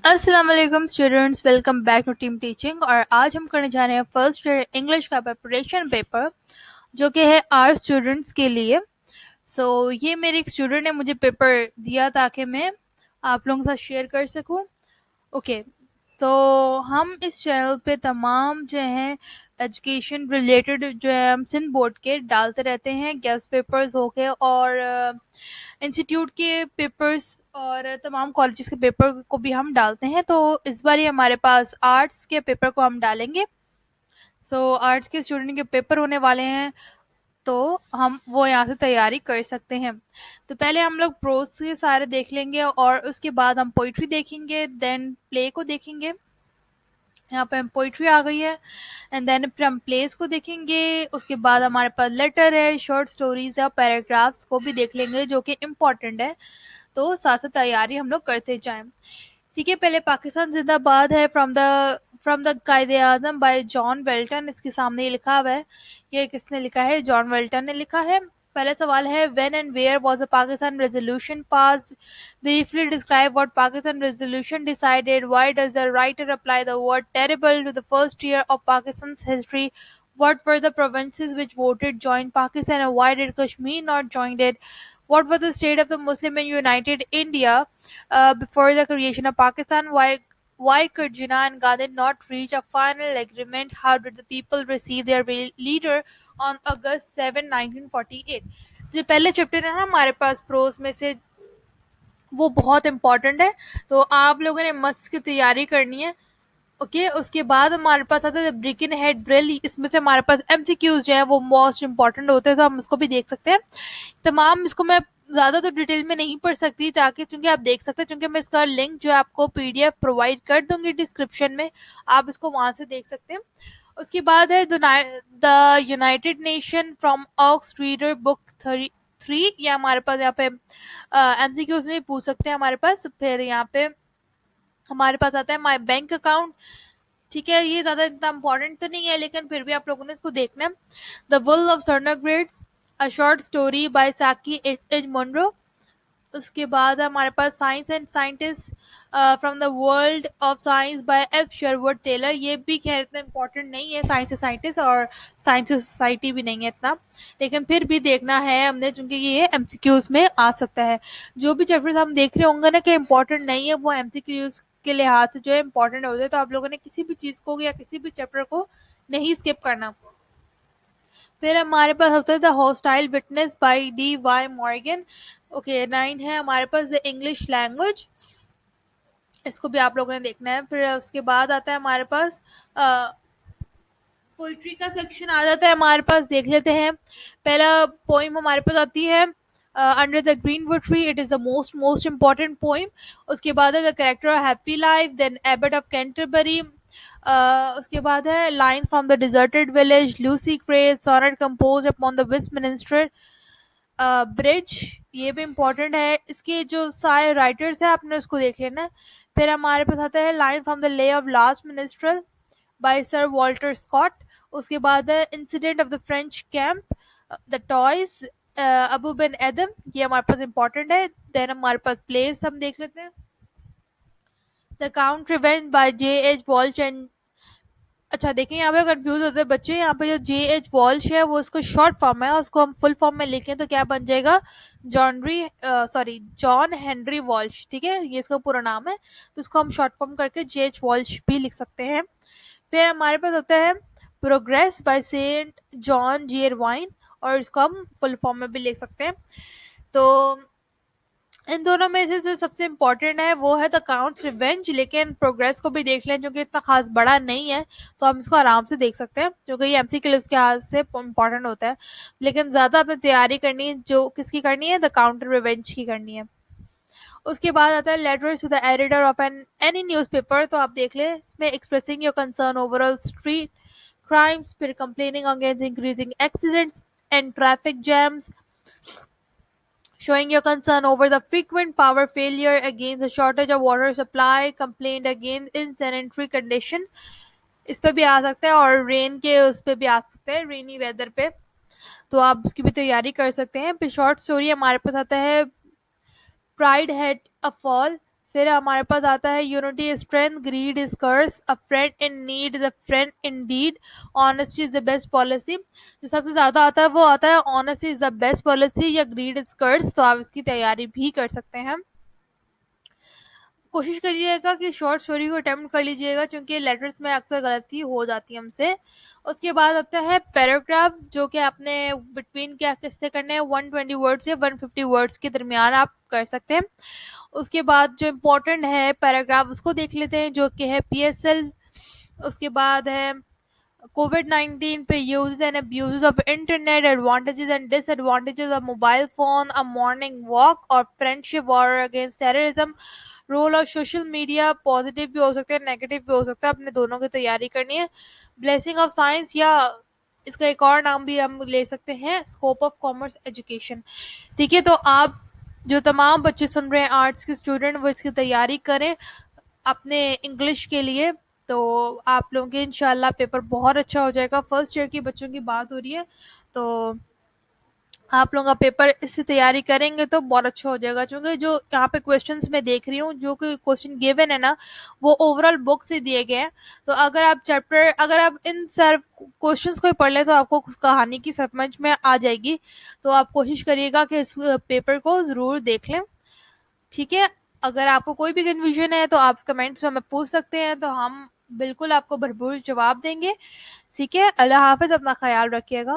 अस्सलाम वालेकुम students, welcome back to team teaching. और आज हम करने जा रहे हैं फर्स्ट ईयर इंग्लिश का प्रिपरेशन पेपर, जो कि है आर्ट स्टूडेंट्स के लिए। ये मेरे एक स्टूडेंट ने मुझे पेपर दिया ताकि मैं आप लोगों के साथ शेयर कर सकूं। ओके, तो हम इस चैनल पे तमाम जो हैं एजुकेशन रिलेटेड जो है हम सिंध बोर्ड के डालते रहते हैं, गेस्ट पेपर्स हो गए और इंस्टीट्यूट के पेपर्स और तमाम कॉलेजेस के पेपर को भी हम डालते हैं। तो इस बार ही हमारे पास आर्ट्स के पेपर को हम डालेंगे। आर्ट्स के स्टूडेंट के पेपर होने वाले हैं, तो हम वो यहाँ से तैयारी कर सकते हैं। तो पहले हम लोग प्रोज के सारे देख लेंगे और उसके बाद हम पोइट्री देखेंगे, देन प्ले को देखेंगे। यहाँ पे हम पोइट्री आ गई है, एंड देन फिर हम प्लेस को देखेंगे। उसके बाद हमारे पास लेटर है, शॉर्ट स्टोरीज है, पैराग्राफ्स को भी देख लेंगे जो कि इम्पोर्टेंट है। तो साथ साथ तैयारी हम लोग करते जाएं। ठीक है, पहले पाकिस्तान जिंदाबाद है फ्रॉम द कायदे आजम बाय जॉन वेल्टन। इसके सामने ये लिखा हुआ है, ये किसने लिखा है? जॉन वेल्टन ने लिखा है। पहला सवाल है, when and where was the Pakistan resolution passed? Briefly describe what Pakistan resolution decided? Why does the writer apply the word terrible to the first year of Pakistan's history? What were the provinces which voted join Pakistan, and why did Kashmir not join it? What was the state of the Muslim and united India before the creation of Pakistan? Why could Jinnah and Gandhi not reach a final agreement? How did the people receive their leader on August 7, 1948? जो पहले chapter है ना हमारे पास pros में से, वो बहुत important है, तो आप लोगों ने मस्त की तैयारी करनी है। ओके, उसके बाद हमारे पास आता है ब्रिकन हेड ड्रिल। इसमें से हमारे पास एमसीक्यूज जो है वो मोस्ट इंपॉर्टेंट होते हैं, तो हम इसको भी देख सकते हैं। तमाम इसको मैं ज़्यादा तो डिटेल में नहीं पढ़ सकती, ताकि क्योंकि आप देख सकते हैं, क्योंकि मैं इसका लिंक जो है आपको पीडीएफ प्रोवाइड कर दूंगी डिस्क्रिप्शन में, आप इसको वहाँ से देख सकते हैं। उसके बाद है the united nation from ox reader book 3। ये हमारे पास यहाँ पे एमसीक्यूज में पूछ सकते हैं हमारे पास। फिर यहाँ पे हमारे पास आता है माई बैंक अकाउंट। ठीक है, ये ज़्यादा इतना इंपॉर्टेंट तो नहीं है, लेकिन फिर भी आप लोगों ने इसको देखना है। The wolves of Cernogratz, a short story by Saki H Munro. उसके बाद हमारे पास science and scientist from the world of science by F Sherwood Taylor. ये भी खैर इतना इंपॉर्टेंट नहीं है, साइंस साइंटिस्ट और साइंस सोसाइटी भी नहीं है इतना, लेकिन फिर भी देखना है हमने, क्योंकि ये एमसीक्यूज में आ सकता है। जो भी चैप्टर्स हम देख रहे होंगे ना कि इंपॉर्टेंट नहीं है, वो एमसीक्यूज के लिहाज से जो है इंपॉर्टेंट होते हैं, तो आप लोगों ने किसी भी चीज़ को या किसी भी चैप्टर को नहीं स्किप करना। फिर हमारे पास होता है the hostile witness by D Y Morgan. Okay, 9 है हमारे पास द इंग्लिश लैंग्वेज। इसको भी आप लोगों ने देखना है। फिर उसके बाद आता है हमारे पास पोइट्री का सेक्शन आ जाता है हमारे पास, देख लेते हैं। पहला पोइम हमारे पास आती है under the greenwood tree. It is the most important poem. उसके बाद है the character of happy life, then abbot of Canterbury. उसके बाद है line from the deserted village, Lucy Gray, sonnet compose upon the Westminster bridge. ये भी important है। इसके जो सारे राइटर्स हैं आपने उसको देख लेना है। फिर हमारे पास आता है line from the lay of last minstrel by sir Walter Scott. उसके बाद है incident of the French camp, the toys, Abou Ben Adhem. ये हमारे पास इम्पोर्टेंट है। देन हमारे पास प्लेस हम देख लेते हैं, the count revenge by J H Walsh end. अच्छा देखिए, यहाँ पे कंफ्यूज होते हैं बच्चे। यहाँ पे जो जे एच वॉल्श है वो उसको शॉर्ट फॉर्म है, उसको हम फुल फॉर्म में लिखें तो क्या बन जाएगा? John Henry Walsh. ठीक है, ये इसका पूरा नाम है, तो इसको हम शॉर्ट फॉर्म करके जे एच वॉल्श भी लिख सकते हैं। फिर हमारे पास होता है प्रोग्रेस बाय सेंट जॉन जीरवाइन, और इसको हम फुल फॉर्म में भी लिख सकते हैं। तो इन दोनों में से जो सबसे इम्पोर्टेंट है वो है द काउंट्स रिवेंज, लेकिन प्रोग्रेस को भी देख लें जो कि इतना खास बड़ा नहीं है, तो हम इसको आराम से देख सकते हैं, क्योंकि ये एमसी के लिए उसके हाथ से इम्पोर्टेंट होता है। लेकिन ज़्यादा अपनी तैयारी करनी है, जो किसकी करनी है? द काउंटर रिवेंज की करनी है। उसके बाद आता है letters to the editor of any newspaper. तो आप देख लें, इसमें expressing your concern overall street crimes, फिर complaining against increasing accidents and traffic jams, showing your concern over the frequent power failure, against the shortage of water supply, complained against insanitary condition। इस पे भी आ सकता है, और rain के उस पे भी आ सकता है, रेनी वेदर पे, तो आप उसकी भी तैयारी कर सकते हैं। फिर शॉर्ट स्टोरी हमारे पास आता है प्राइड हैड अ फॉल, फिर हमारे पास आता है unity is strength, greed is curse, a friend in need is a friend indeed, honesty is the best policy. जो सबसे ज्यादा आता है वो आता है honesty is the best policy या ग्रीड इज कर्स, तो आप इसकी तैयारी भी कर सकते हैं। कोशिश करिएगा कि शॉर्ट स्टोरी को अटेम्प्ट कर लीजिएगा, क्योंकि लेटर्स में अक्सर गलती हो जाती है हमसे। उसके बाद आता है पैराग्राफ, जो कि आपने बिटवीन क्या किससे करने हैं, 120 वर्ड्स या 150 वर्ड्स के दरमियान आप कर सकते हैं। उसके बाद जो इम्पोर्टेंट है पैराग्राफ उसको देख लेते हैं, जो कि है पीएसएल। उसके बाद है COVID-19 पे uses and abuses of internet, advantages and disadvantages of mobile phone, a morning walk और friendship, war against terrorism, role of social media, positive भी हो सकते हैं नेगेटिव भी हो सकता है, अपने दोनों की तैयारी करनी है। ब्लेसिंग ऑफ साइंस, या इसका एक और नाम भी हम ले सकते हैं स्कोप ऑफ कॉमर्स एजुकेशन। ठीक है, तो आप जो तमाम बच्चे सुन रहे हैं आर्ट्स के स्टूडेंट, वो इसकी तैयारी करें अपने इंग्लिश के लिए। तो आप लोगों के इंशाल्लाह पेपर बहुत अच्छा हो जाएगा। फर्स्ट ईयर के बच्चों की बात हो रही है, तो आप लोगों का पेपर इससे तैयारी करेंगे तो बहुत अच्छा हो जाएगा, क्योंकि जो यहाँ पे क्वेश्चंस मैं देख रही हूँ, जो कि क्वेश्चन गिवन है ना, वो ओवरऑल बुक से दिए गए हैं। तो अगर आप इन सर क्वेश्चंस को ही पढ़ लें तो आपको कहानी की समझ में आ जाएगी। तो आप कोशिश करिएगा कि इस पेपर को ज़रूर देख लें। ठीक है, अगर आपको कोई भी कन्फ्यूजन है तो आप कमेंट्स में हमें पूछ सकते हैं, तो हम बिल्कुल आपको भरपूर जवाब देंगे। ठीक है, अल्लाह हाफ़िज़, अपना ख्याल रखिएगा।